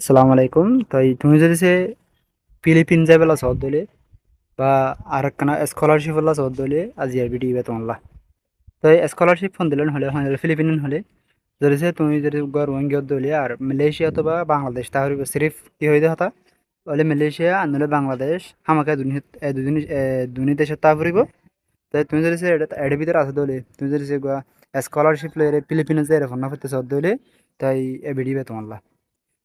আসসালামু আলাইকুম। তাই তুমি যদি সে ফিলিপিন যাইবেলা সদ দলে বা আর একখানা স্কলারশিপ হল্লা সদ দলে আজি আর ভিডিও বে তোমাল্লা। তো স্কলারশিপ ফোন দিলেন হলে ফিলিপিন হলে যদি সে তুমি যদি রোহিঙ্গা দলে আর মালয়েশিয়া অথবা বাংলাদেশ তাহলে সিরিফ কি হইতে হতা বলে মালয়েশিয়া আনলে বাংলাদেশ আমাকে দুনি দেশে তা ফুরিব। তাই তুমি যদি সে এর ভিতরে আছে দলে তুমি যদি সে স্কলারশিপ লয়ে ফিলিপিনে যাই ফোন না করতে সদ দলে তাই এ ভিডিও বে তোমাল্লা।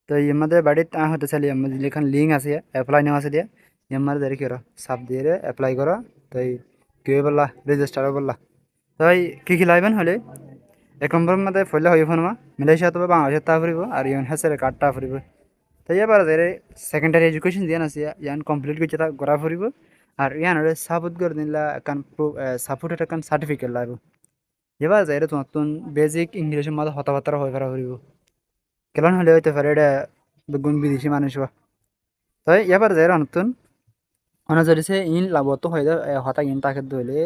তো আমাদের বাড়িতে হতে চাইলে আমাদের যেখানে লিঙ্ক আছে অ্যাপ্লাই নেওয়া আছে দিয়া আমার দেরি করো সাপ দিয়ে অ্যাপ্লাই করো। তাই কি বললা রেজিস্টার বললা তাই কি লাইবেন হলে এক নম্বর মধ্যে ফলে হইব না মালয়েশিয়া তো বাংলাদেশের তা ফুরিব আর ইউন হেসের কার্ডটা ফুরিব। তাই এবার সেকেন্ডারি এডুকেশন দিয়ান আছে ইয়ান কমপ্লিট করছে তা করা ফুরিব আর ইয়ান সাপোর্ট করে দিলা এখন সাপোর্টেড এখন সার্টিফিকেট লাগবে। এবার যাই তোমার বেসিক ইংলিশের মধ্যে হতাবার্তা হয়ে ফেরা ফুরিব কেন হলে হইতে পারে এটা বেগুন বিদেশি মানুষ বা তাই এবার যাই নতুন অনা যদি সে ইন লাভত হয়ে যায় হতা ইন তাকে দইলে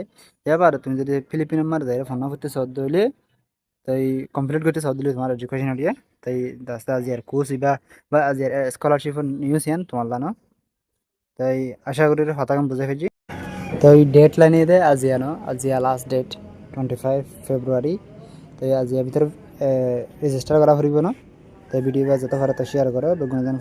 এবার তুমি যদি ফিলিপিন মার যাই ফোন করতে সদ দইলে তাই কমপ্লিট করতে সদ দিলে তোমার এডুকেশন দিয়ে তাই দাস্তা আজি আর কোর্স ইবা বা আজি আর স্কলারশিপ নিউজ ইয়ান তোমার লানো। তাই আশা করি হতা কাম বুঝে ফেলছি। তাই ডেট লাইনে দেয় আজিয়ানো আজিয়া লাস্ট ডেট 25 ফেব্রুয়ারি। তাই আজিয়া ভিতরে রেজিস্টার করা ফুরিব না। তাই ভিডিও যত পারে তো শেয়ার করো বেগুন যেন